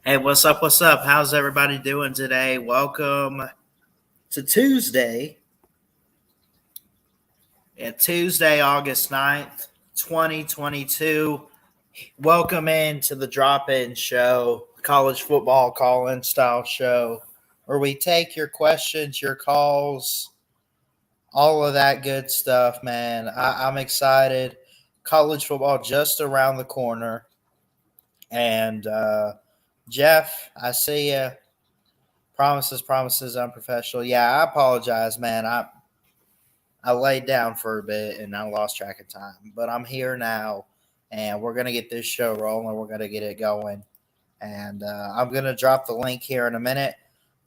Hey, what's up? What's up? How's everybody doing today? Welcome to Tuesday. Tuesday, August 9th, 2022. Welcome into the drop in show, college football call in style show, where we take your questions, your calls, all of that good stuff, man. I'm excited. College football just around the corner. And Jeff, I see you. Promises, unprofessional. Yeah, I apologize, man. I laid down for a bit and I lost track of time, but I'm here now, and we're gonna get this show rolling. We're gonna get it going, and I'm gonna drop the link here in a minute.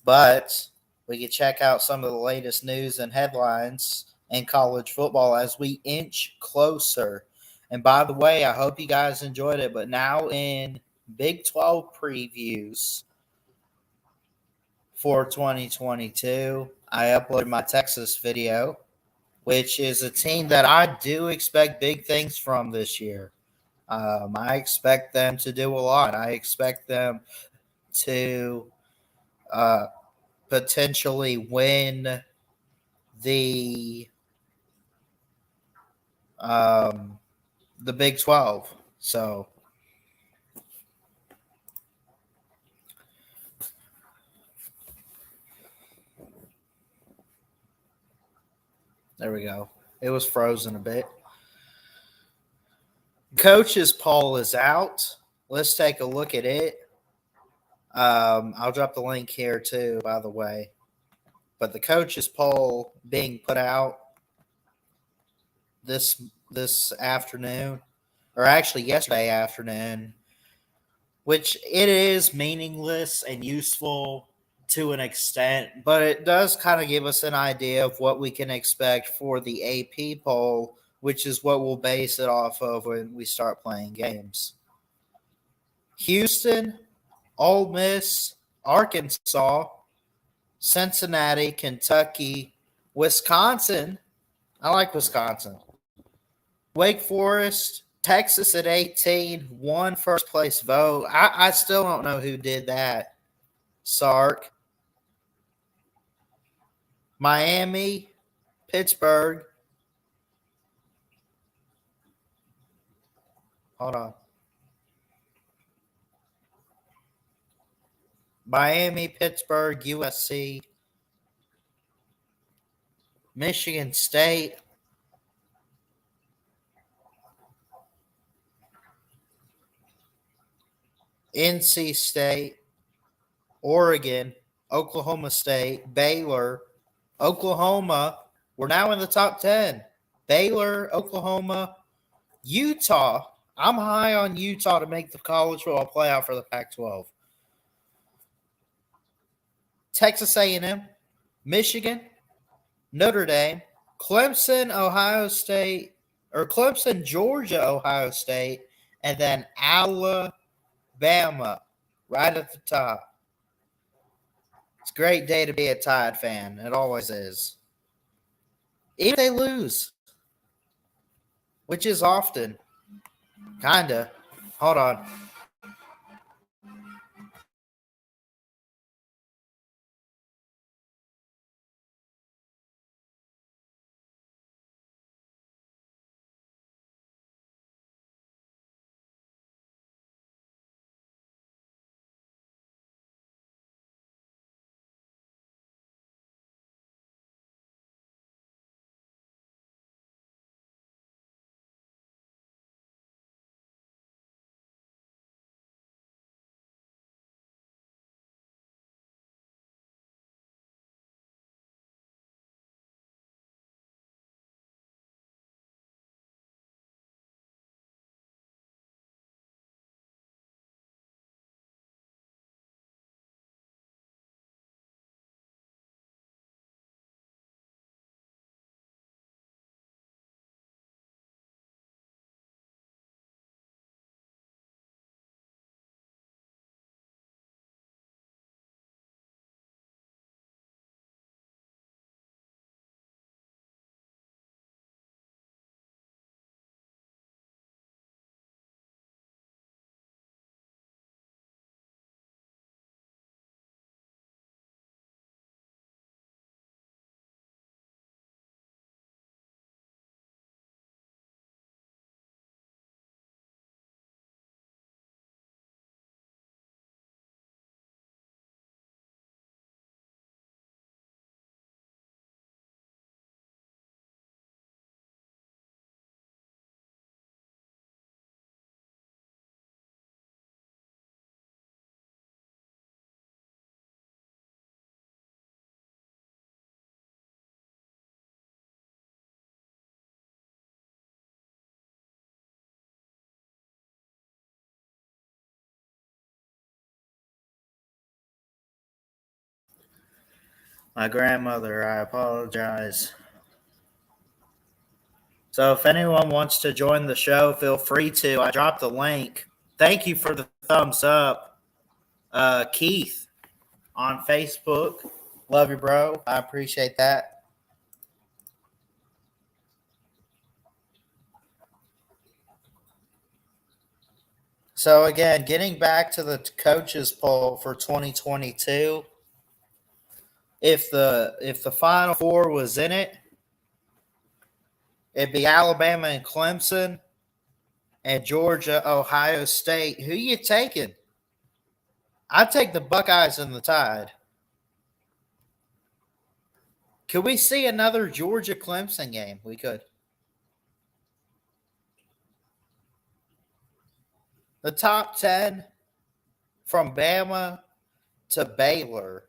But we can check out some of the latest news and headlines in college football as we inch closer. And by the way, I hope you guys enjoyed it. But now in Big 12 previews for 2022. I uploaded my Texas video, which is a team that I do expect big things from this year. I expect them to do a lot. I expect them to uh, potentially win the um, the Big 12. So there we go. It was frozen a bit. Coach's poll is out. Let's take a look at it. I'll drop the link here too, by the way. But the coaches poll being put out this afternoon, or actually yesterday afternoon, which it is meaningless and useful to an extent, but it does kind of give us an idea of what we can expect for the AP poll, which is what we'll base it off of when we start playing games. Houston, Ole Miss, Arkansas, Cincinnati, Kentucky, Wisconsin. I like Wisconsin. Wake Forest, Texas at 18, one first place vote. I still don't know who did that. Sark. Miami, Pittsburgh. Hold on. Miami, Pittsburgh, USC, Michigan State, NC State, Oregon, Oklahoma State, Baylor, Oklahoma. We're now in the top 10. Baylor, Oklahoma, Utah. I'm high on Utah to make the college football playoff for the Pac-12. Texas A&M, Michigan, Notre Dame, Clemson, Ohio State, or Clemson, Georgia, Ohio State, and then Alabama right at the top. It's a great day to be a Tide fan. It always is. Even if they lose, which is often. Kinda. Hold on. My grandmother, I apologize. So if anyone wants to join the show, feel free to. I dropped the link. Thank you for the thumbs up, Keith on Facebook. Love you, bro. I appreciate that. So again, getting back to the coaches poll for 2022, if the Final Four was in it, it'd be Alabama and Clemson and Georgia, Ohio State. Who you taking? I'd take the Buckeyes and the Tide. Could we see another Georgia Clemson game? We could. The top 10 from Bama to Baylor,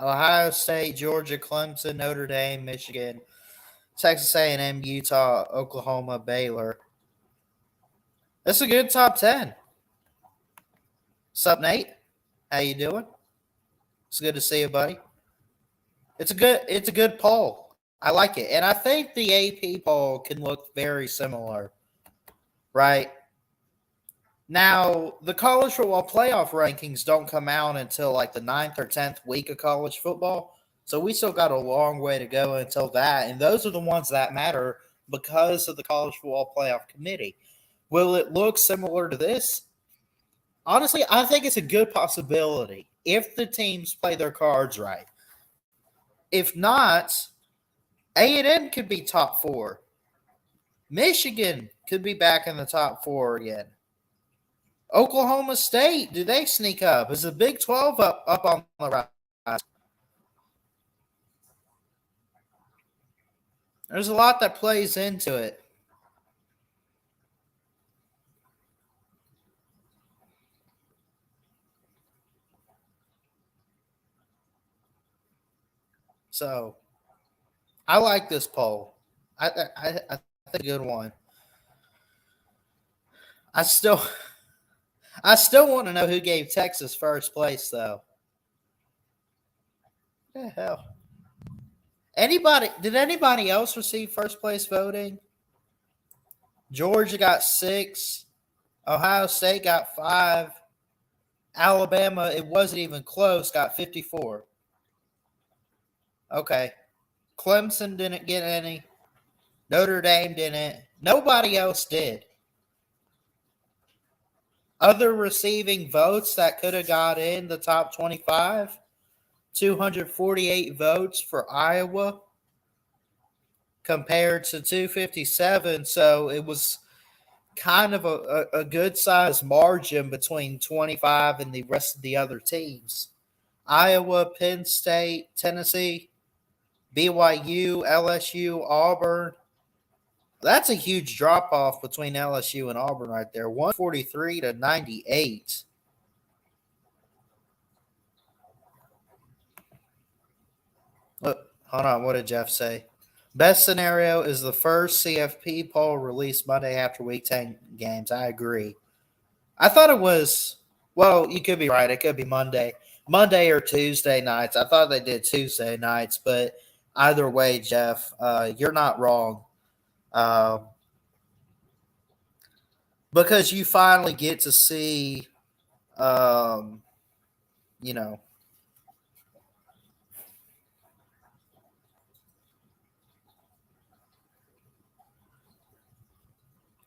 Ohio State, Georgia, Clemson, Notre Dame, Michigan, Texas A&M, Utah, Oklahoma, Baylor. That's a good top 10. What's up, Nate? How you doing? It's good to see you, buddy. It's a good poll. I like it. And I think the AP poll can look very similar, right? Now, the college football playoff rankings don't come out until like the 9th or 10th week of college football. So we still got a long way to go until that. And those are the ones that matter because of the college football playoff committee. Will it look similar to this? Honestly, I think it's a good possibility if the teams play their cards right. If not, A&M could be top 4. Michigan could be back in the top 4 again. Oklahoma State, do they sneak up? Is the Big 12 up on the rise? There's a lot that plays into it. So, I like this poll. I think a good one. I still want to know who gave Texas first place, though. What the hell? Did anybody else receive first place voting? Georgia got 6. Ohio State got 5. Alabama, it wasn't even close, got 54. Okay. Clemson didn't get any. Notre Dame didn't. Nobody else did. Other receiving votes that could have got in the top 25, 248 votes for Iowa compared to 257. So it was kind of a good size margin between 25 and the rest of the other teams. Iowa, Penn State, Tennessee, BYU, LSU, Auburn. That's a huge drop off between LSU and Auburn right there. 143 to 98. Look, hold on. What did Jeff say? Best scenario is the first CFP poll released Monday after Week 10 games. I agree. I thought it was, well, you could be right. It could be Monday or Tuesday nights. I thought they did Tuesday nights, but either way, Jeff, you're not wrong. Because you finally get to see, you know,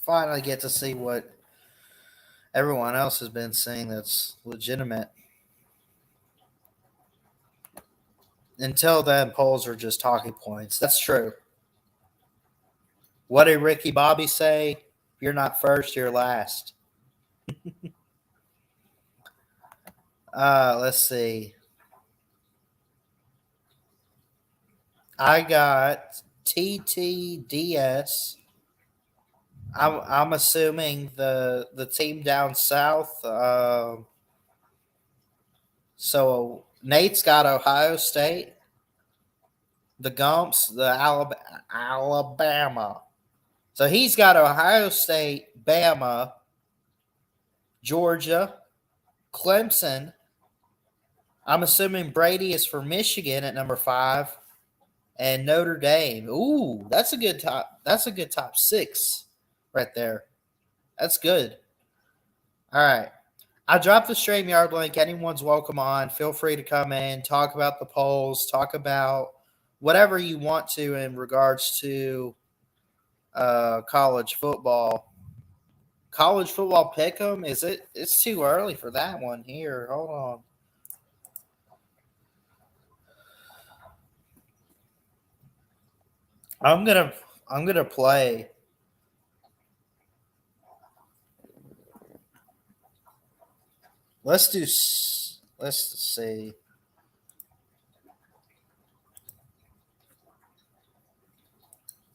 finally get to see what everyone else has been seeing that's legitimate. Until then, polls are just talking points. That's true. What did Ricky Bobby say? If you're not first, you're last. Let's see. I got TTDS. I'm assuming the team down south. So Nate's got Ohio State, the Gumps, the Alabama. So he's got Ohio State, Bama, Georgia, Clemson, I'm assuming Brady is for Michigan at number 5 and Notre Dame. Ooh, that's a good top. That's a good top 6 right there. That's good. All right. I dropped the StreamYard link. Anyone's welcome on. Feel free to come in, talk about the polls, talk about whatever you want to in regards to college football. College football pick'em, is it? It's too early for that one here. Hold on. I'm gonna play. Let's do. Let's see.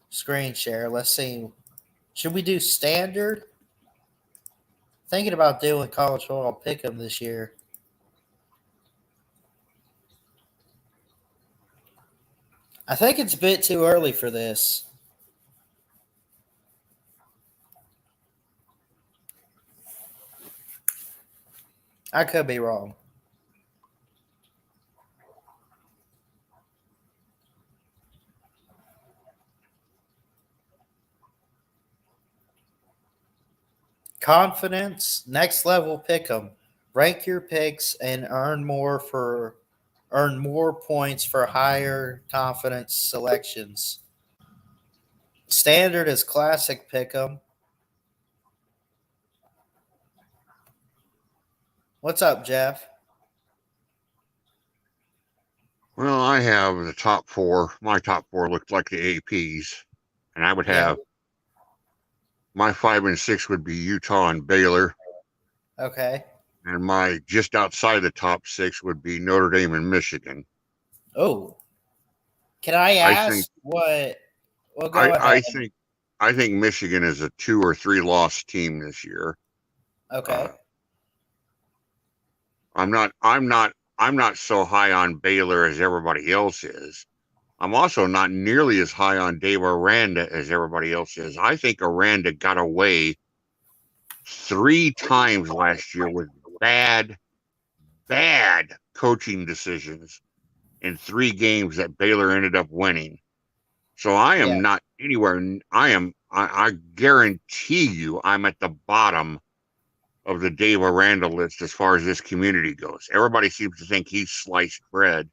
Screen share. Let's see. Should we do standard? Thinking about doing college football pick'em this year. I think it's a bit too early for this. I could be wrong. Confidence, next level pick'em. Rank your picks and earn more points for higher confidence selections. Standard is classic pick'em. What's up, Jeff? Well, I have the top 4. My top 4 looked like the APs, and I would have my 5 and 6 would be Utah and Baylor. Okay. And my just outside the top 6 would be Notre Dame and Michigan. Oh, can I ask what? Well, go ahead. I think Michigan is a 2 or 3 loss team this year. Okay. I'm not so high on Baylor as everybody else is. I'm also not nearly as high on Dave Aranda as everybody else is. I think Aranda got away 3 times last year with bad coaching decisions in 3 games that Baylor ended up winning. So I am not anywhere. I guarantee you I'm at the bottom of the Dave Aranda list as far as this community goes. Everybody seems to think he's sliced bread.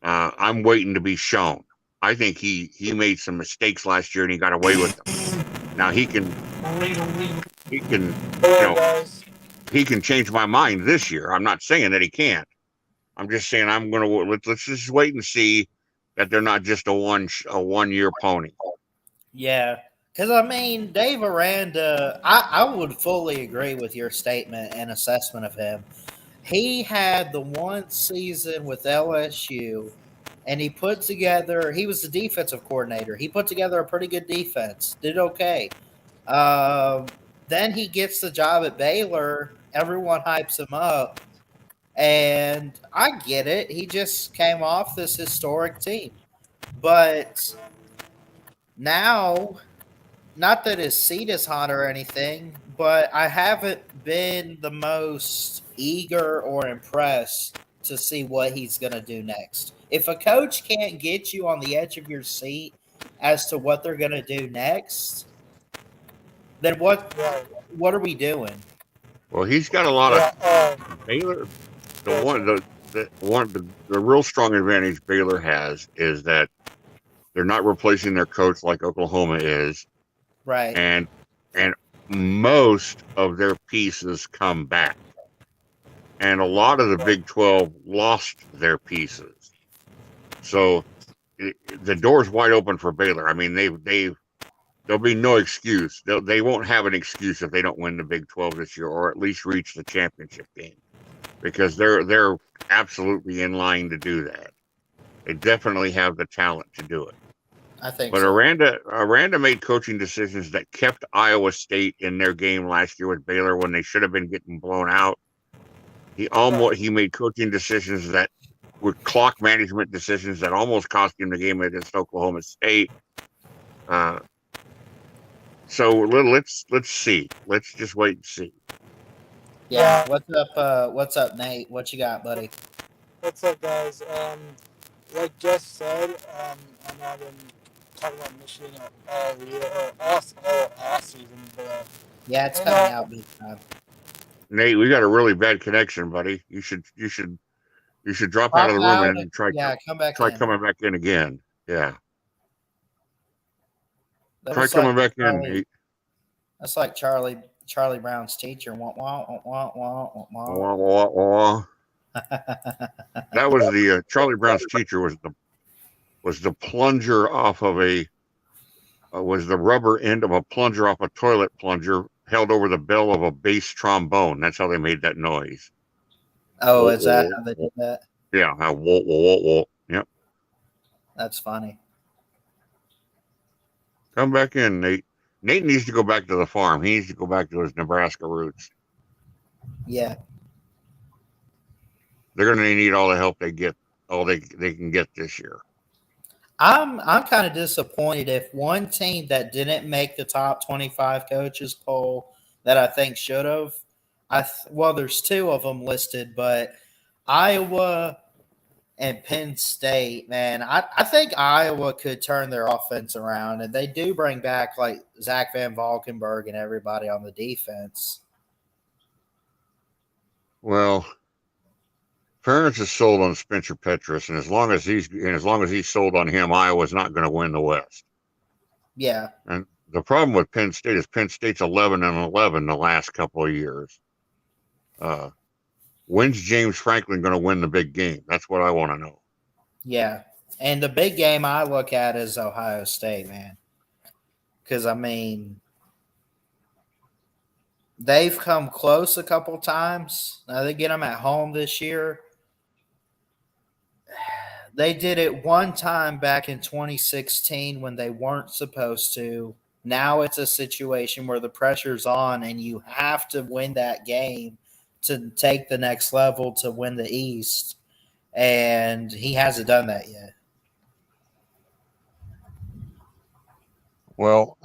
I'm waiting to be shown. I think he made some mistakes last year and he got away with them. Now he can change my mind this year. I'm not saying that he can't. I'm just saying let's just wait and see that they're not just a 1 year pony. Yeah. Because, I mean, Dave Aranda, I would fully agree with your statement and assessment of him. He had the one season with LSU, and he was the defensive coordinator. He put together a pretty good defense, did okay. Then he gets the job at Baylor. Everyone hypes him up. And I get it. He just came off this historic team. But now, not that his seat is hot or anything, but I haven't been the most eager or impressed to see what he's going to do next. If a coach can't get you on the edge of your seat as to what they're going to do next, then what are we doing? Well, he's got a lot of Baylor. The real strong advantage Baylor has is that they're not replacing their coach like Oklahoma is. Right. And most of their pieces come back. And a lot of the Big 12 lost their pieces. So the door's wide open for Baylor. I mean, there'll be no excuse. They won't have an excuse if they don't win the Big 12 this year, or at least reach the championship game, because they're absolutely in line to do that. They definitely have the talent to do it. I think but so. Aranda made coaching decisions that kept Iowa State in their game last year with Baylor when they should have been getting blown out. He made coaching decisions that were clock management decisions that almost cost him the game against Oklahoma State. So let's see. Let's just wait and see. Yeah. What's up, Nate? What you got, buddy? What's up, guys? Like Jess said, I know I've been talking about Michigan all year, or all off season, but Yeah, it's you coming know, out big time. Nate, we got a really bad connection, buddy. You should drop out Pop of the room out. and try Yeah, come back try in. coming back in again. Yeah, That try was like coming back in, Charlie. Nate. That's like Charlie Brown's teacher. Wah, wah, wah, wah, wah, wah. Wah, wah, wah. That was the Charlie Brown's teacher was the plunger off of a was the rubber end of a plunger off a toilet plunger held over the bell of a bass trombone. That's how they made that noise. Oh, Wah, is that wah, how they wah. did that? Yeah, wah, wah, wah, wah. Yep. That's funny. Come back in, Nate. Nate needs to go back to the farm. He needs to go back to his Nebraska roots. Yeah. They're going to need all the help they get, all they can get this year. I'm kind of disappointed if one team that didn't make the top 25 coaches poll that I think should have. Well, there's two of them listed, but Iowa and Penn State, man, I think Iowa could turn their offense around, and they do bring back like Zach Van Valkenburg and everybody on the defense. Well, Ferentz is sold on Spencer Petras, and as long as he's sold on him, Iowa's not going to win the West. Yeah. And the problem with Penn State is Penn State's 11-11 the last couple of years. When's James Franklin going to win the big game? That's what I want to know. Yeah. And the big game I look at is Ohio State, man. Because, I mean, they've come close a couple times. Now they get them at home this year. They did it one time back in 2016 when they weren't supposed to. Now it's a situation where the pressure's on and you have to win that game to take the next level to win the East. And he hasn't done that yet. Well,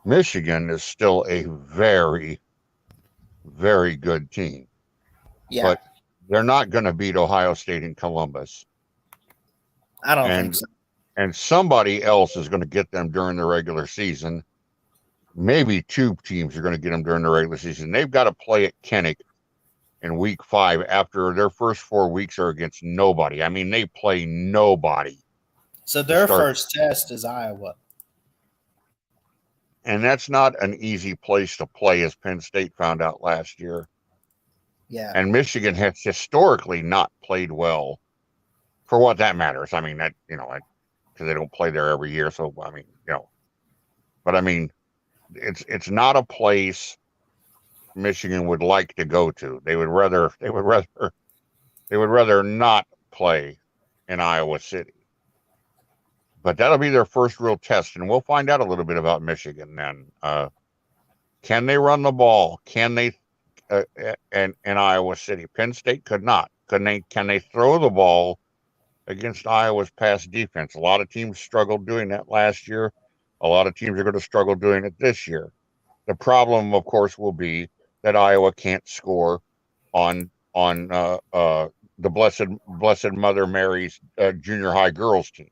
Michigan is still a very, very good team. Yeah. But they're not going to beat Ohio State and Columbus. I don't think so. And somebody else is going to get them during the regular season. Maybe two teams are going to get them during the regular season. They've got to play at Kinnick in week 5 after their first 4 weeks are against nobody. I mean, they play nobody. So their first test is Iowa. And that's not an easy place to play, as Penn State found out last year. Yeah. And Michigan has historically not played well, for what that matters. I mean, that, because they don't play there every year. So, I mean, but I mean, it's not a place Michigan would like to go to. They would rather not play in Iowa City. But that'll be their first real test, and we'll find out a little bit about Michigan then. Can they run the ball? Can they in Iowa City? Penn State could not. Can they throw the ball against Iowa's pass defense? A lot of teams struggled doing that last year. A lot of teams are going to struggle doing it this year. The problem, of course, will be that Iowa can't score on the Blessed Mother Mary's junior high girls team.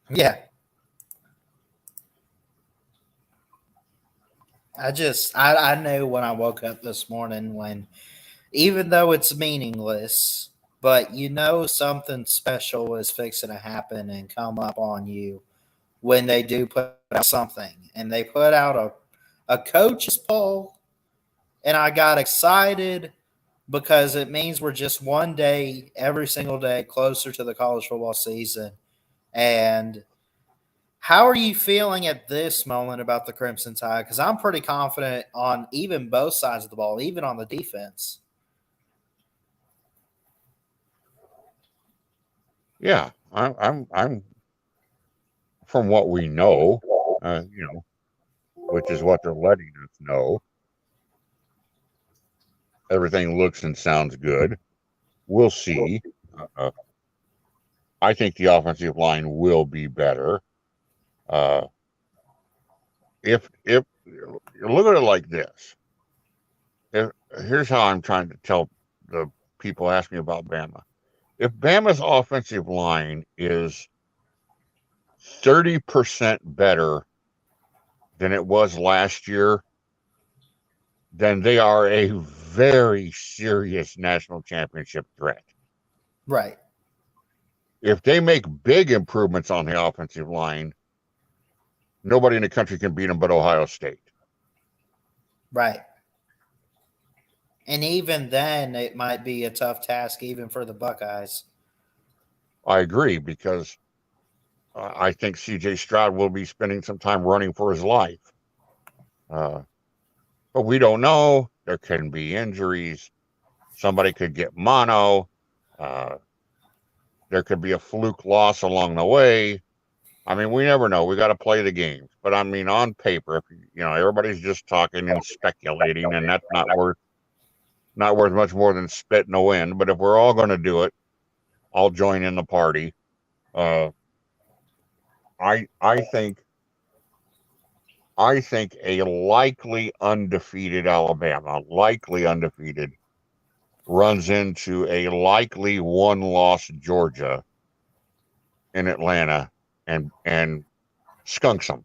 Yeah. I knew when I woke up this morning when, even though it's meaningless, but something special is fixing to happen and come up on you when they do put out something. And they put out a coach's poll, and I got excited because it means we're just one day, every single day, closer to the college football season. And how are you feeling at this moment about the Crimson Tide? Because I'm pretty confident on even both sides of the ball, even on the defense. Yeah, I'm from what we know, which is what they're letting us know. Everything looks and sounds good. We'll see. I think the offensive line will be better. If you look at it like this, here's how I'm trying to tell the people ask me about Bama. If Bama's offensive line is 30% better than it was last year, then they are a very serious national championship threat. Right. If they make big improvements on the offensive line, nobody in the country can beat them but Ohio State. Right. And even then, it might be a tough task even for the Buckeyes. I agree, because I think C.J. Stroud will be spending some time running for his life. But we don't know. There can be injuries. Somebody could get mono. There could be a fluke loss along the way. I mean, we never know. We got to play the games. But I mean, on paper, if everybody's just talking and speculating, and that's not worth much more than spit in the wind. But if we're all going to do it, I'll join in the party. I think a likely undefeated Alabama, runs into a likely one-loss Georgia in Atlanta and skunks them.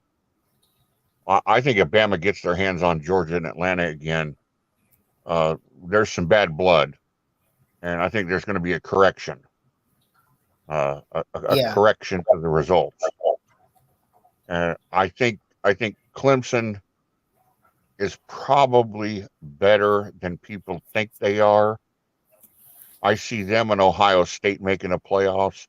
I think if Bama gets their hands on Georgia and Atlanta again, there's some bad blood, and I think there's going to be a correction, correction to the results. And I think Clemson is probably better than people think they are. I see them and Ohio State making the playoffs,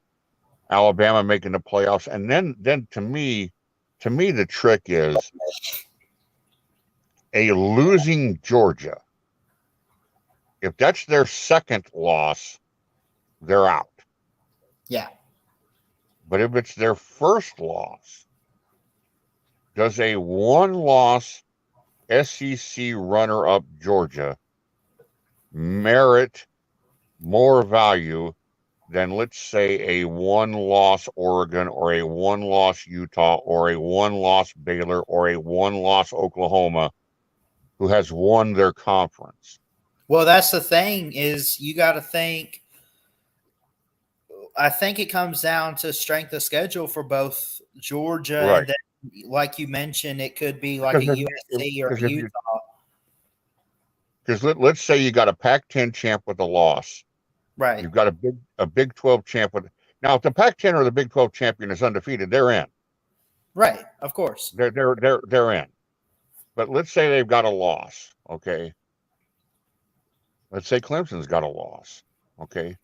Alabama making the playoffs, and then to me the trick is a losing Georgia. If that's their second loss, they're out. Yeah. But if it's their first loss, does a one-loss SEC runner-up Georgia merit more value than, let's say, a one-loss Oregon or a one-loss Utah or a one-loss Baylor or a one-loss Oklahoma who has won their conference? Well, that's the thing, is you got to think. I think it comes down to strength of schedule for both Georgia, Right. and then, like you mentioned, it could be like a USC or a Utah. Because let's say you got a Pac-10 champ with a loss. Right. You've got a Big 12 champ with. Now, if the Pac-10 or the Big 12 champion is undefeated, they're in. Right. Of course. They're in. But let's say they've got a loss. Okay. Let's say Clemson's got a loss. Okay.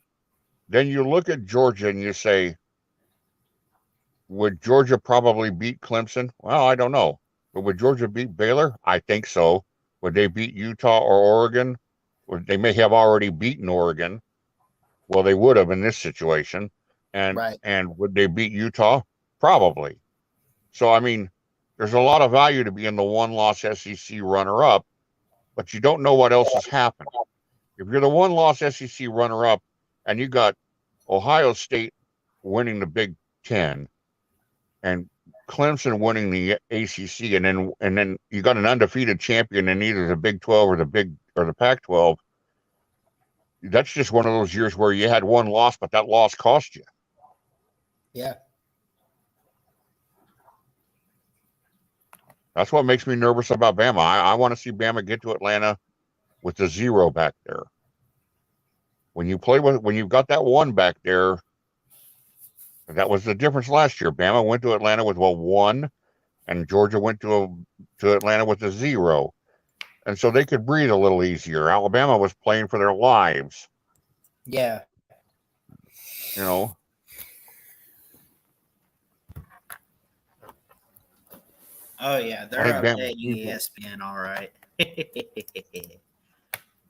Then you look at Georgia and you say, would Georgia probably beat Clemson? Well, I don't know. But would Georgia beat Baylor? I think so. Would they beat Utah or Oregon? They may have already beaten Oregon. Well, they would have in this situation. And would they beat Utah? Probably. So, I mean, there's a lot of value to being the one-loss SEC runner-up, but you don't know what else has happened. If you're the one-loss SEC runner-up and you got Ohio State winning the Big Ten and Clemson winning the ACC, and then you got an undefeated champion in either the Big 12 or the Pac-12, that's just one of those years where you had one loss, but that loss cost you. Yeah. That's what makes me nervous about Bama. I want to see Bama get to Atlanta with the 0 back there. When you've got that 1 back there, that was the difference last year. Bama went to Atlanta with a 1, and Georgia went to Atlanta with a 0. And so they could breathe a little easier. Alabama was playing for their lives. Yeah. You know. Oh, yeah. They're updating ESPN, all right.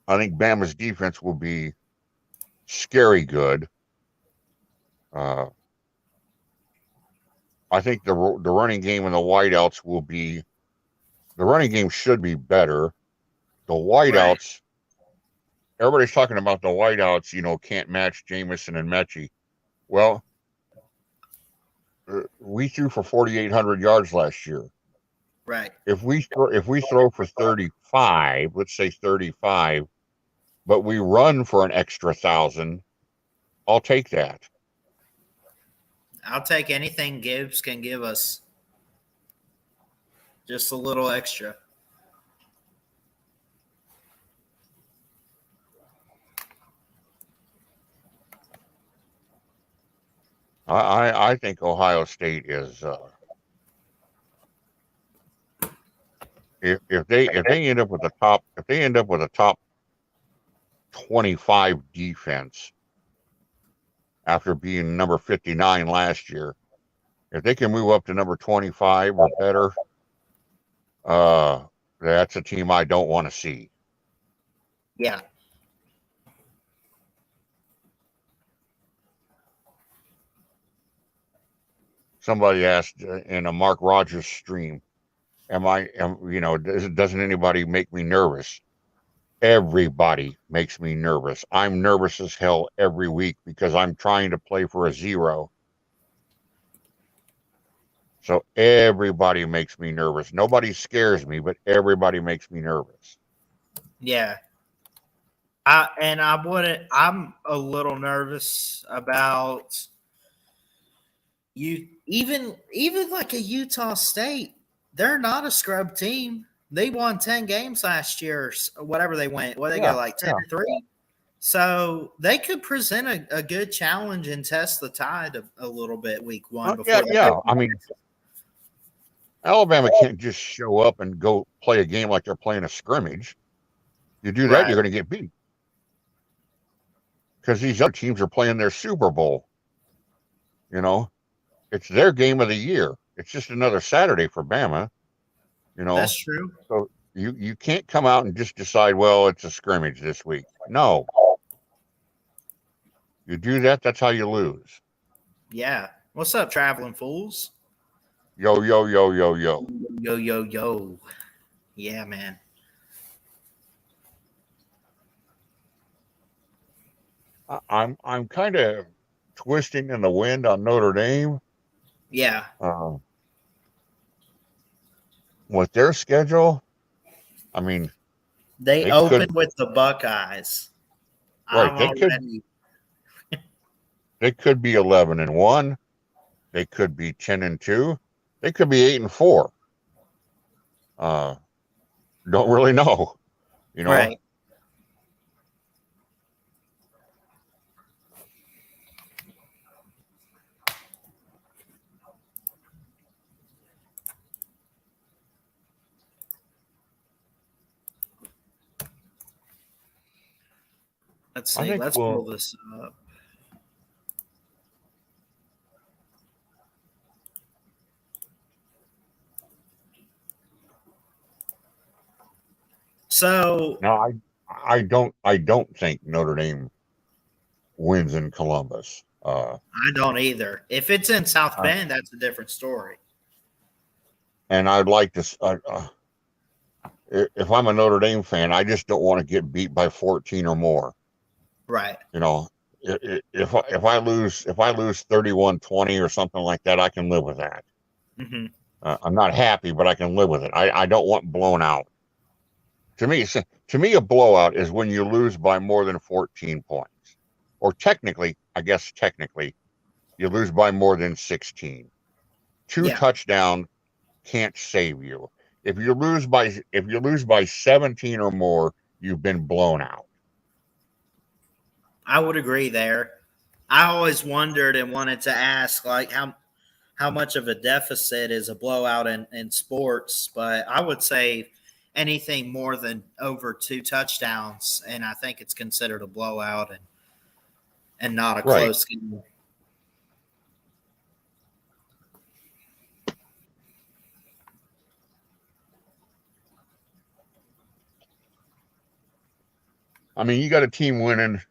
I think Bama's defense will be scary good. I think the running game and the wideouts will be. The running game should be better. The wideouts, everybody's talking about the wideouts, can't match Jamison and Mechie. Well, we threw for 4,800 yards last year. Right. If we throw for 35, let's say 35, but we run for an extra 1,000, I'll take that. I'll take anything Gibbs can give us. Just a little extra. I think Ohio State is if they end up with a top 25 defense after being number 59 last year, if they can move up to number 25 or better, that's a team I don't want to see. Yeah. Somebody asked in a Mark Rogers stream, doesn't anybody make me nervous? Everybody makes me nervous. I'm nervous as hell every week because I'm trying to play for a 0. So everybody makes me nervous. Nobody scares me, but everybody makes me nervous. Yeah. I'm a little nervous about you, even like a Utah State. They're not a scrub team. They won 10 games last year, or whatever they went. What they go, like 10-3? So they could present a good challenge and test the tide a little bit week one. I mean, Alabama can't just show up and go play a game like they're playing a scrimmage. You do that, you're going to get beat. Because these other teams are playing their Super Bowl. It's their game of the year. It's just another Saturday for Bama. That's true. So you can't come out and just decide, well, it's a scrimmage this week. No. You do that, that's how you lose. Yeah. What's up, traveling fools? Yo, yo, yo, yo, yo. Yo, yo, yo. Yeah, man. I'm kind of twisting in the wind on Notre Dame. Yeah. With their schedule, I mean, they opened with the Buckeyes. Right. They could be 11-1. They could be 10-2. They could be 8-4. Don't really know. Right. Let's see. Let's pull this up. So no, I don't think Notre Dame wins in Columbus. I don't either. If it's in South Bend, that's a different story. And I'd like to. If I'm a Notre Dame fan, I just don't want to get beat by 14 or more. Right. If I lose 31-20 or something like that, I can live with that. Mm-hmm. I'm not happy, but I can live with it. I don't want blown out. To me, a blowout is when you lose by more than 14 points, or technically, you lose by more than 16. Two touchdowns can't save you. If you lose by 17 or more, you've been blown out. I would agree there. I always wondered and wanted to ask, like, how much of a deficit is a blowout in sports, but I would say anything more than over 2 touchdowns, and I think it's considered a blowout and not a close game. I mean, you got a team winning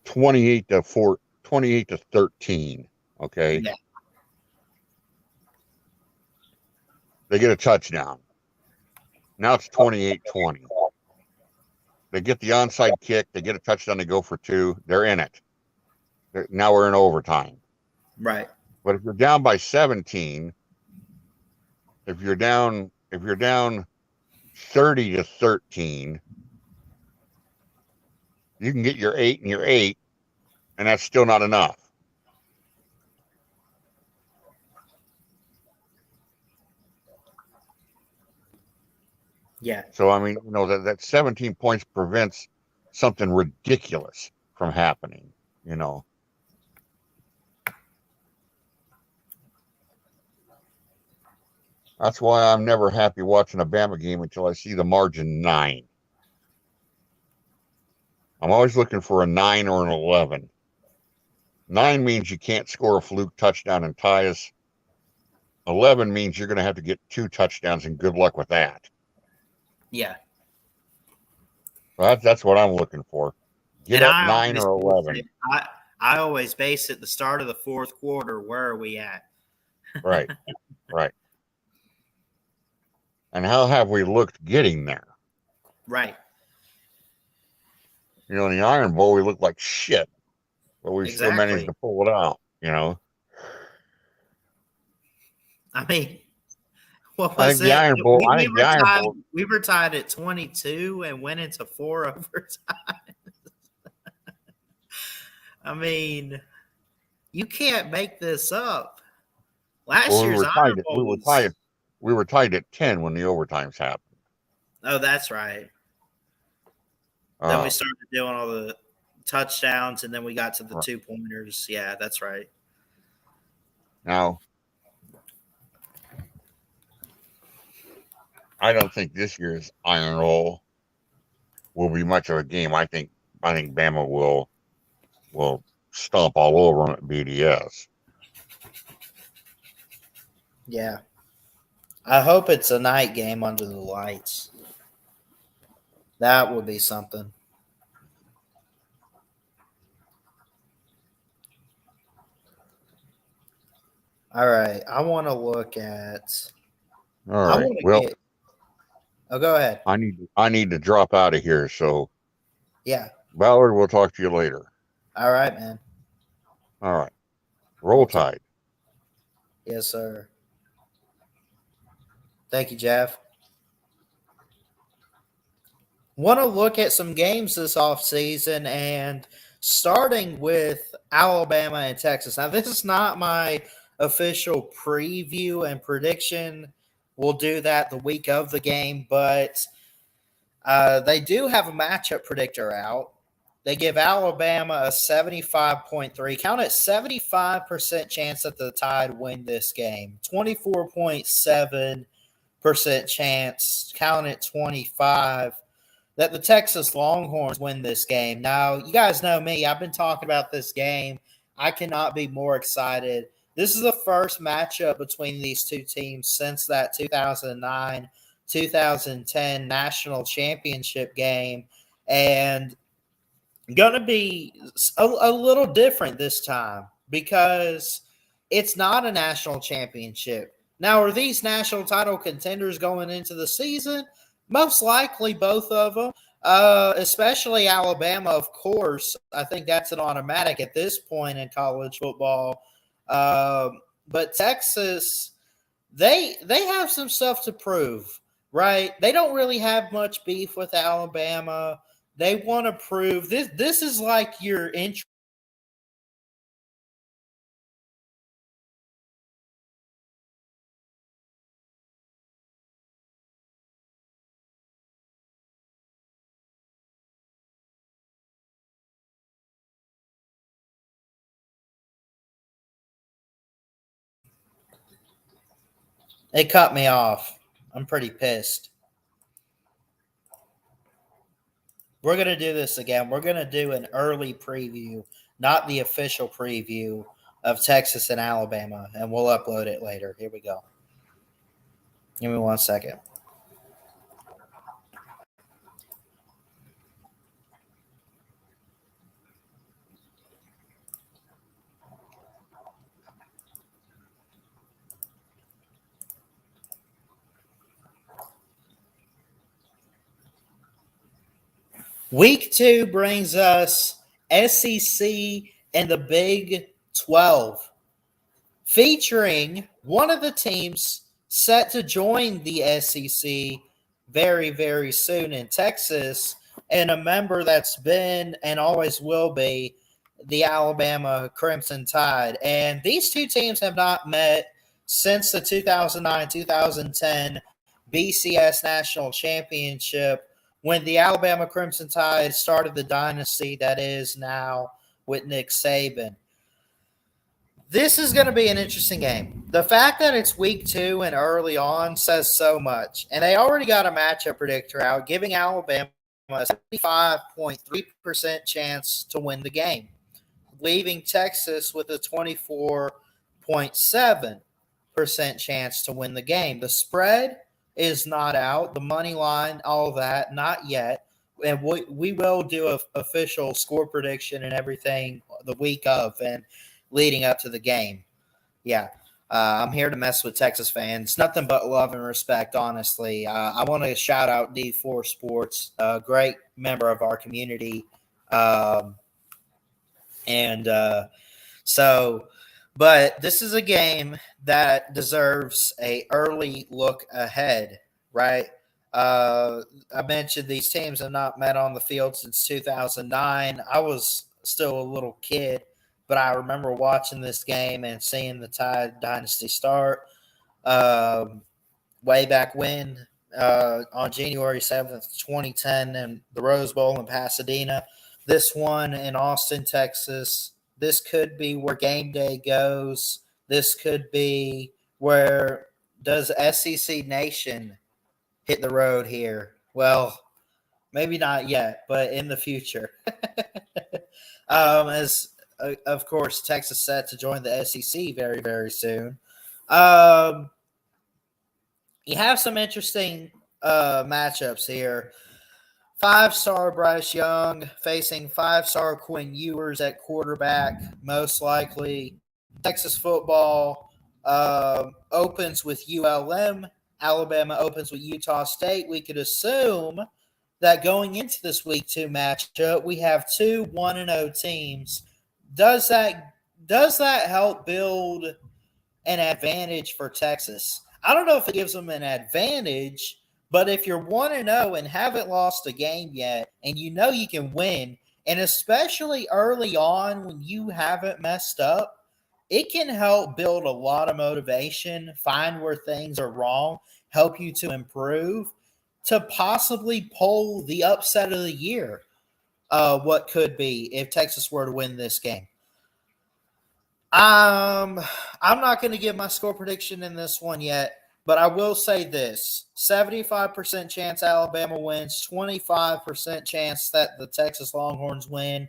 28-13. Okay. Yeah. They get a touchdown. Now it's 28-20. They get the onside kick. They get a touchdown. They go for 2. They're in it. Now we're in overtime. Right. But if you're down by 17, if you're down 30-13, you can get your 8 and your 8, and that's still not enough. Yeah. So I mean, that 17 points prevents something ridiculous from happening. That's why I'm never happy watching a Bama game until I see the margin 9. I'm always looking for a 9 or an 11. 9 means you can't score a fluke touchdown and tie us. 11 means you're going to have to get 2 touchdowns, and good luck with that. Yeah. Well, that's what I'm looking for. Get up 9 or 11. I always base it the start of the fourth quarter. Where are we at? Right. Right. And how have we looked getting there? Right. In the Iron Bowl, we looked like shit, but we still managed to pull it out. I mean, what I was think the Iron Bowl. We were tied at 22 and went into 4 overtime. I mean, you can't make this up. Last year's Iron Bowl we were tied at 10 when the overtimes happened. Oh, that's right. Then we started doing all the touchdowns, and then we got to the 2-pointers. Yeah, that's right. Now, I don't think this year's Iron Bowl will be much of a game. I think Bama will stomp all over them at BDS. Yeah. I hope it's a night game under the lights. That would be something. All right. I want to look at. All right. Well, go ahead. I need to drop out of here. So, yeah. Ballard, we'll talk to you later. All right, man. All right. Roll Tide. Yes, sir. Thank you, Jeff. Want to look at some games this offseason, and starting with Alabama and Texas. Now, this is not my official preview and prediction. We'll do that the week of the game, but they do have a matchup predictor out. They give Alabama a 75.3, count it 75% chance that the Tide win this game. 24.7% chance, count it 25, that the Texas Longhorns win this game. Now, you guys know me. I've been talking about this game. I cannot be more excited. This is the first matchup between these two teams since that 2009-2010 national championship game, and going to be a little different this time because it's not a national championship. Now, are these national title contenders going into the season? Most likely both of them, especially Alabama, of course. I think that's an automatic at this point in college football. But Texas, they have some stuff to prove, right? They don't really have much beef with Alabama. They want to prove this. This is like your entry. It cut me off. I'm pretty pissed. We're going to do this again. We're going to do an early preview, not the official preview of Texas and Alabama, and we'll upload it later. Here we go. Give me 1 second. Week 2 brings us SEC and the Big 12, featuring one of the teams set to join the SEC very, very soon in Texas, and a member that's been and always will be the Alabama Crimson Tide. And these two teams have not met since the 2009-2010 BCS National Championship, when the Alabama Crimson Tide started the dynasty that is now with Nick Saban. This is going to be an interesting game. The fact that it's week 2 and early on says so much. And they already got a matchup predictor out, giving Alabama a 75.3% chance to win the game, leaving Texas with a 24.7% chance to win the game. The spread is not out. The money line, all that, not yet. And we will do an official score prediction and everything the week of and leading up to the game. Yeah, I'm here to mess with Texas fans. Nothing but love and respect, honestly. I want to shout out D4 Sports, a great member of our community. But this is a game that deserves a early look ahead, right? I mentioned these teams have not met on the field since 2009. I was still a little kid, but I remember watching this game and seeing the Tide dynasty start way back when on January 7th, 2010 in the Rose Bowl in Pasadena. This one in Austin, Texas. This could be where game day goes. This could be where does SEC Nation hit the road here? Well, maybe not yet, but in the future. Of course, Texas set to join the SEC very, very soon. You have some interesting matchups here. 5-star Bryce Young facing 5-star Quinn Ewers at quarterback, most likely. Texas football opens with ULM. Alabama opens with Utah State. We could assume that going into this week 2 matchup, we have 2 1-0 teams. Does that help build an advantage for Texas? I don't know if it gives them an advantage, but if you're 1-0 and haven't lost a game yet, and you know you can win, and especially early on when you haven't messed up, it can help build a lot of motivation, find where things are wrong, help you to improve, to possibly pull the upset of the year. What could be if Texas were to win this game. I'm not going to give my score prediction in this one yet, but I will say this: 75% chance Alabama wins, 25% chance that the Texas Longhorns win.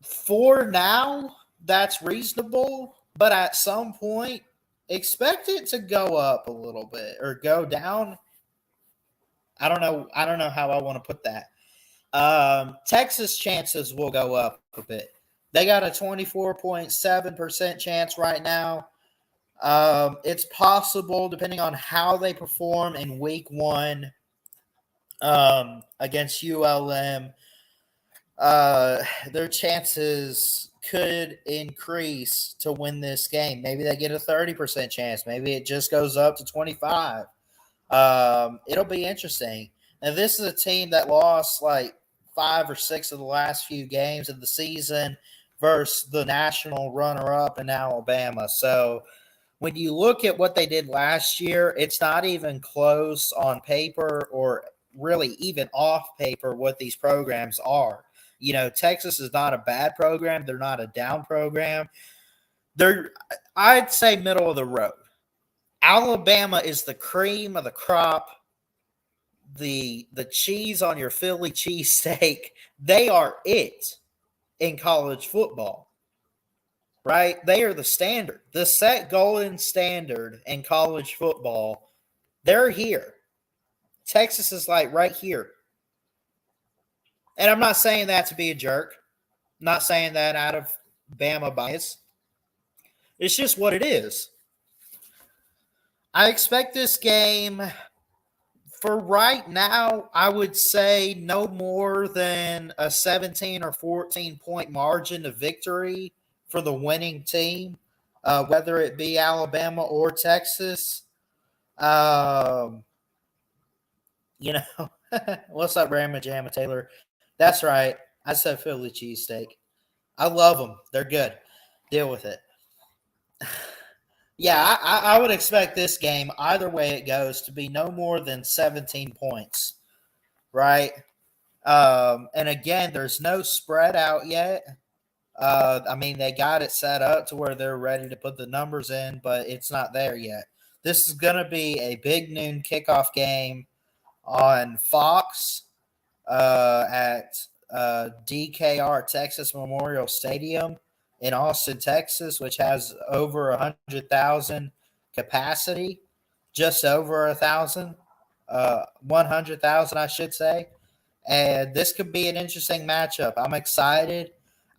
For now, that's reasonable, but at some point, expect it to go up a little bit or go down. I don't know how I want to put that. Texas chances will go up a bit. They got a 24.7% chance right now. It's possible, depending on how they perform in week 1 against ULM, their chances could increase to win this game. Maybe they get a 30% chance. Maybe it just goes up to 25. It'll be interesting. And this is a team that lost like 5 or 6 of the last few games of the season versus the national runner-up in Alabama. So when you look at what they did last year, it's not even close on paper or really even off paper what these programs are. You know, Texas is not a bad program. They're not a down program. They're, I'd say, middle of the road. Alabama is the cream of the crop. The cheese on your Philly cheesesteak, they are it in college football, right? They are the standard, the set golden standard in college football. They're here. Texas is like right here. And I'm not saying that to be a jerk. I'm not saying that out of Bama bias. It's just what it is. I expect this game, for right now, I would say no more than a 17 or 14-point margin of victory for the winning team, whether it be Alabama or Texas. Um, you know, what's up, Grandma Jamma Taylor? That's right. I said Philly cheesesteak. I love them. They're good. Deal with it. Yeah, I would expect this game, either way it goes, to be no more than 17 points, right? And again, there's no spread out yet. I mean, they got it set up to where they're ready to put the numbers in, but it's not there yet. This is going to be a big noon kickoff game on Fox at DKR Texas Memorial Stadium in Austin, Texas, which has over 100,000 capacity, just over 100,000, I should say. And this could be an interesting matchup. I'm excited.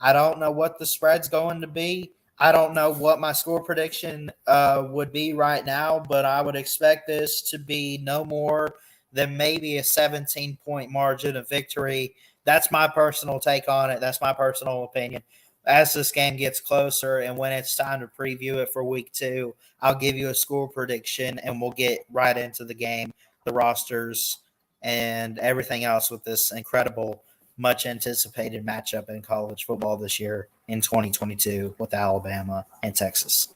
I don't know what the spread's going to be. I don't know what my score prediction would be right now, but I would expect this to be no more than maybe a 17-point margin of victory. That's my personal take on it. That's my personal opinion. As this game gets closer and when it's time to preview it for week 2, I'll give you a score prediction and we'll get right into the game, the rosters, and everything else with this incredible, much anticipated matchup in college football this year in 2022 with Alabama and Texas.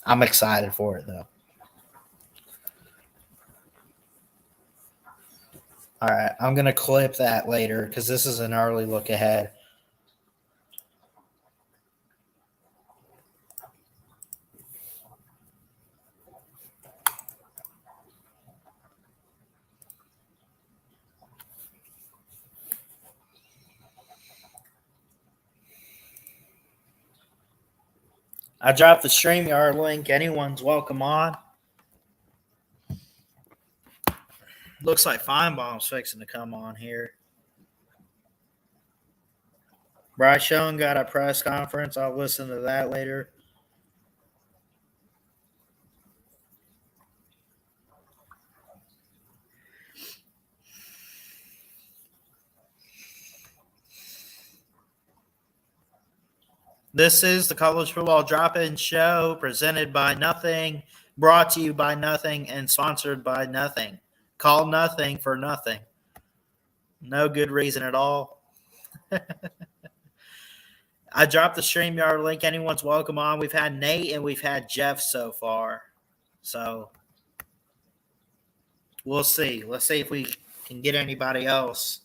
I'm excited for it, though. All right, I'm going to clip that later because this is an early look ahead. I dropped the StreamYard link. Anyone's welcome on. Looks like Feinbaum's fixing to come on here. Bryce Young got a press conference. I'll listen to that later. This is the College Football Drop-In Show presented by Nothing, brought to you by Nothing, and sponsored by Nothing. Call Nothing for nothing. No good reason at all. I dropped the StreamYard link. Anyone's welcome on. We've had Nate and we've had Jeff so far. So we'll see. Let's see if we can get anybody else.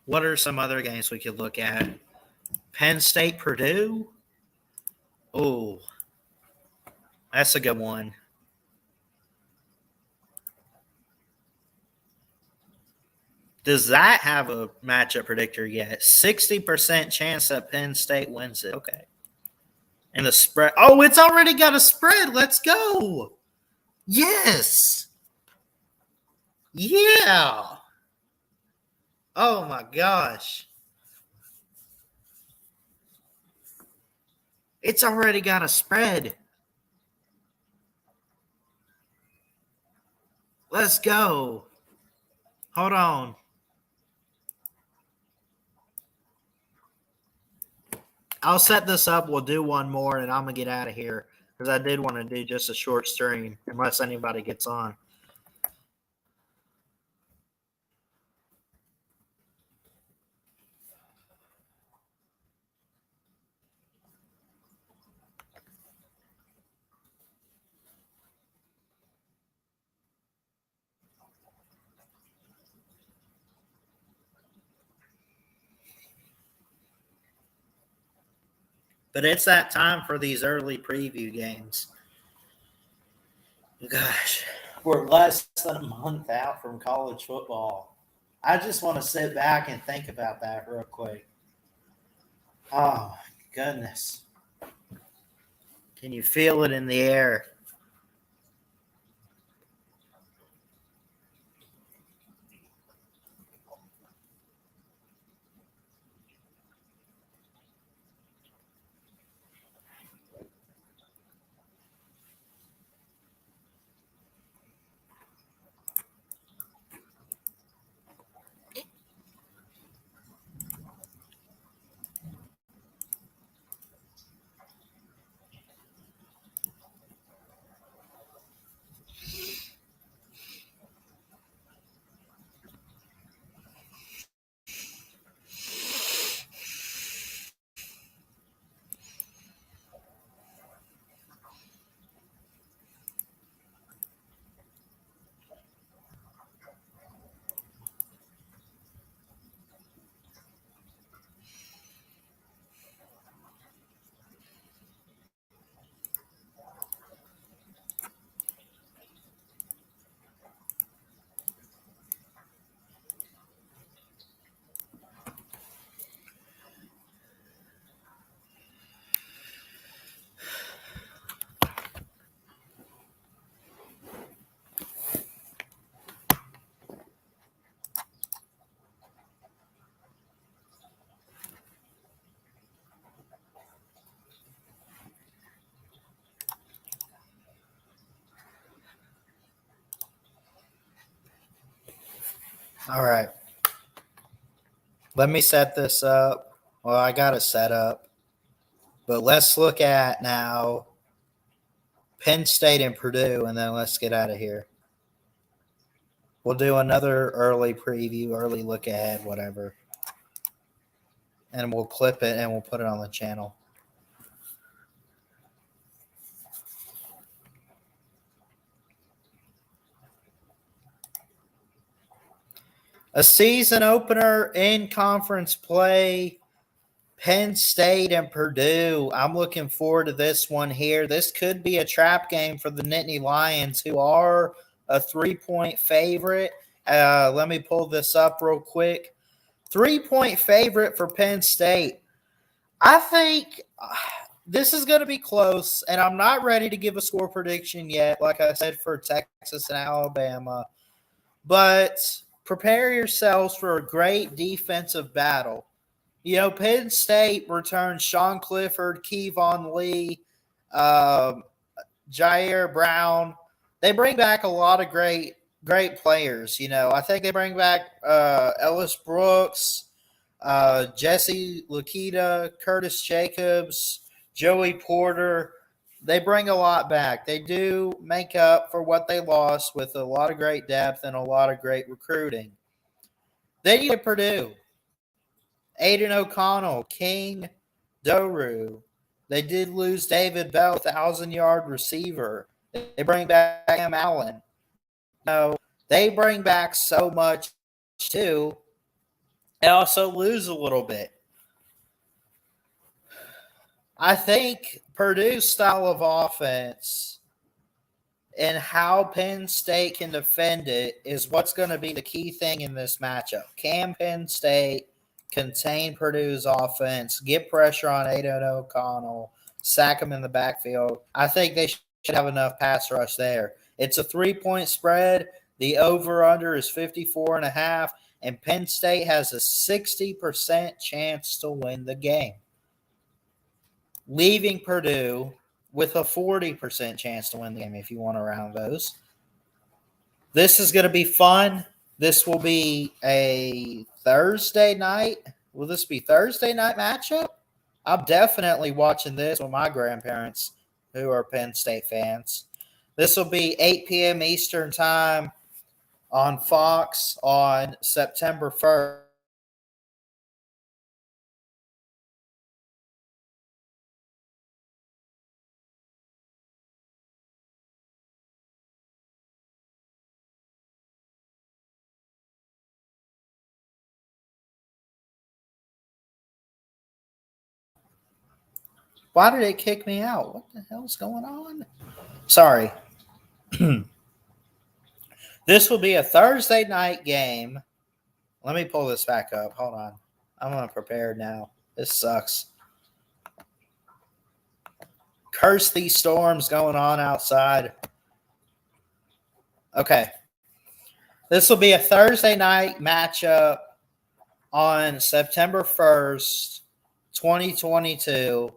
What are some other games we could look at? Penn State, Purdue? Oh, that's a good one. Does that have a matchup predictor yet? 60% chance that Penn State wins it. Okay. And the spread. Oh, it's already got a spread. Let's go. Yes. Yeah. Oh, my gosh. It's already got a spread. Let's go. Hold on. I'll set this up. We'll do one more, and I'm going to get out of here because I did want to do just a short stream unless anybody gets on. But it's that time for these early preview games. Gosh, we're less than a month out from college football. I just want to sit back and think about that real quick. Oh, my goodness. Can you feel it in the air? All right. Let me set this up. Well, I got it set up. But let's look at now Penn State and Purdue, and then let's get out of here. We'll do another early preview, early look ahead, whatever. And we'll clip it and we'll put it on the channel. A season opener in conference play, Penn State and Purdue. I'm looking forward to this one here. This could be a trap game for the Nittany Lions, who are a 3-point favorite. Let me pull this up real quick. 3-point favorite for Penn State. I think this is going to be close, and I'm not ready to give a score prediction yet, like I said, for Texas and Alabama. But prepare yourselves for a great defensive battle. You know, Penn State returns Sean Clifford, Kevon Lee, Jair Brown. They bring back a lot of great players. You know, I think they bring back Ellis Brooks, Jesse Lukita, Curtis Jacobs, Joey Porter. They bring a lot back. They do make up for what they lost with a lot of great depth and a lot of great recruiting. Then you get Purdue. Aiden O'Connell, King Doru. They did lose David Bell, 1,000-yard receiver. They bring back Cam Allen. No, they bring back so much too. They also lose a little bit. I think Purdue's style of offense and how Penn State can defend it is what's going to be the key thing in this matchup. Can Penn State contain Purdue's offense, get pressure on Aiden O'Connell, sack him in the backfield? I think they should have enough pass rush there. It's a 3-point spread. The over-under is 54.5, and Penn State has a 60% chance to win the game, leaving Purdue with a 40% chance to win the game if you want to round those. This is going to be fun. This will be a Thursday night. Will this be Thursday night matchup? I'm definitely watching this with my grandparents who are Penn State fans. This will be 8 p.m. Eastern time on Fox on September 1st. Why did it kick me out? What the hell is going on? Sorry. This will be a Thursday night game. Let me pull this back up. Hold on. I'm unprepared now. This sucks. Curse these storms going on outside. Okay. This will be a Thursday night matchup on September 1st, 2022,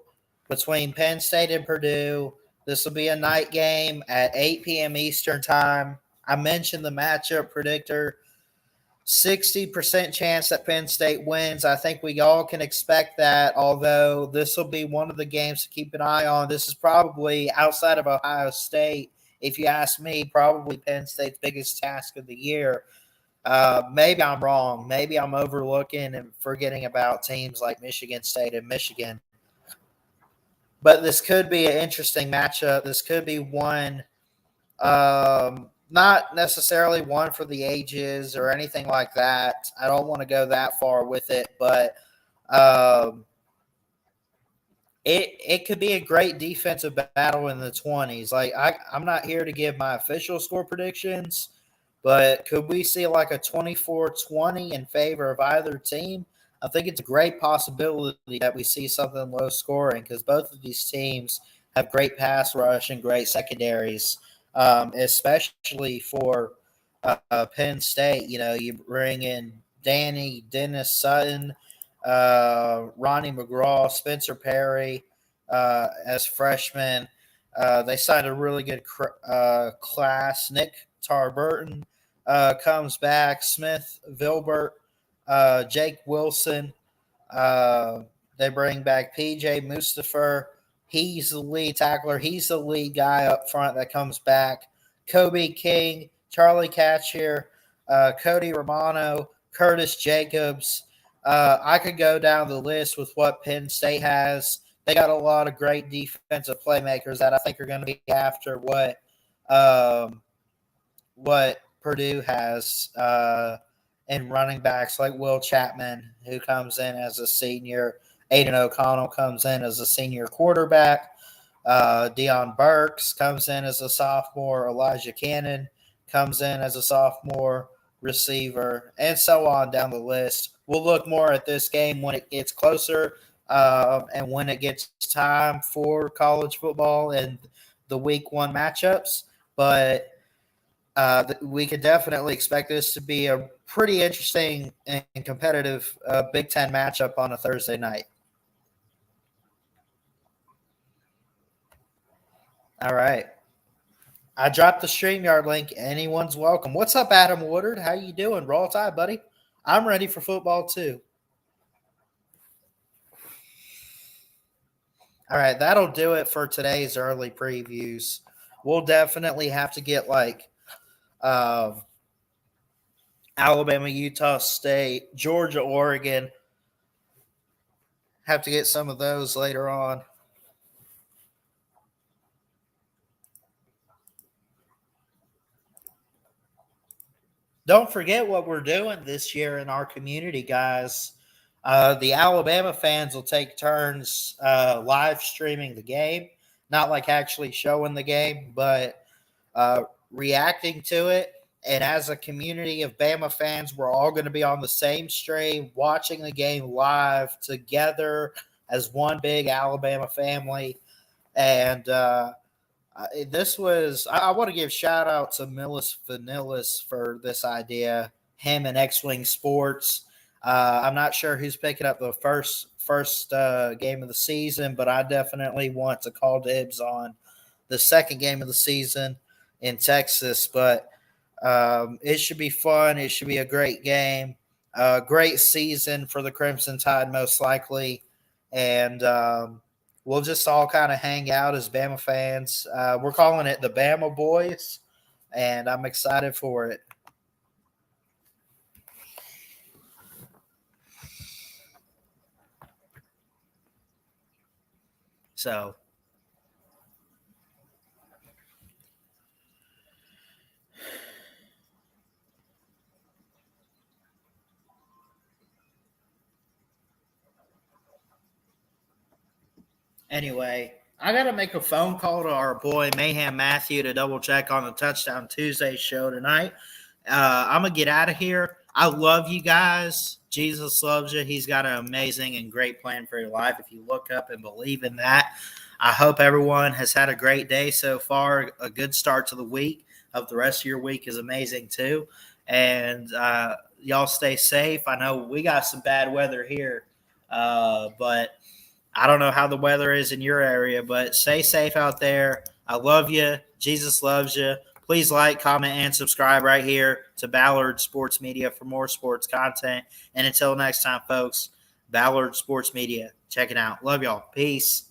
between Penn State and Purdue. This will be a night game at 8 p.m. Eastern time. I mentioned the matchup predictor. 60% chance that Penn State wins. I think we all can expect that, although this will be one of the games to keep an eye on. This is probably, outside of Ohio State, if you ask me, probably Penn State's biggest task of the year. Maybe I'm wrong. Maybe I'm overlooking and forgetting about teams like Michigan State and Michigan. But this could be an interesting matchup. This could be one, not necessarily one for the ages or anything like that. I don't want to go that far with it, but it could be a great defensive battle in the 20s. Like I'm not here to give my official score predictions, but could we see like a 24-20 in favor of either team? I think it's a great possibility that we see something low scoring because both of these teams have great pass rush and great secondaries, especially for Penn State. You know, you bring in Dennis Sutton, Ronnie McGraw, Spencer Perry as freshmen. They signed a really good class. Nick Tarburton, comes back. Smith, Vilbert, Jake Wilson. They bring back PJ Mustafa. He's the lead tackler. He's the lead guy up front that comes back. Kobe King, Charlie Catchier, Cody Romano, Curtis Jacobs. I could go down the list with what Penn State has. They got a lot of great defensive playmakers that I think are going to be after what Purdue has in running backs like Will Chapman, who comes in as a senior. Aiden O'Connell comes in as a senior quarterback. Deion Burks comes in as a sophomore. Elijah Cannon comes in as a sophomore receiver, and so on down the list. We'll look more at this game when it gets closer and when it gets time for college football and the week 1 matchups. But we could definitely expect this to be a pretty interesting and competitive Big Ten matchup on a Thursday night. All right. I dropped the StreamYard link. Anyone's welcome. What's up, Adam Woodard? How you doing? Roll Tide, buddy. I'm ready for football, too. All right, that'll do it for today's early previews. We'll definitely have to get, Alabama, Utah State, Georgia, Oregon. Have to get some of those later on. Don't forget what we're doing this year in our community, guys. The Alabama fans will take turns live streaming the game, not like actually showing the game, but reacting to it. And as a community of Bama fans, we're all going to be on the same stream, watching the game live together as one big Alabama family. And I want to give shout out to Millis Vanillis for this idea, him and X-Wing Sports. I'm not sure who's picking up the first game of the season, but I definitely want to call dibs on the second game of the season in Texas. But it should be fun. It should be a great game, great season for the Crimson Tide, most likely. And we'll just all kind of hang out as Bama fans. We're calling it the Bama Boys, and I'm excited for it. So, anyway, I got to make a phone call to our boy Mayhem Matthew to double check on the Touchdown Tuesday show tonight. I'm going to get out of here. I love you guys. Jesus loves you. He's got an amazing and great plan for your life. If you look up and believe in that, I hope everyone has had a great day so far, a good start to the week. Hope the rest of your week is amazing too. And y'all stay safe. I know we got some bad weather here, but I don't know how the weather is in your area, but stay safe out there. I love you. Jesus loves you. Please like, comment, and subscribe right here to Ballard Sports Media for more sports content. And until next time, folks, Ballard Sports Media. Check it out. Love y'all. Peace.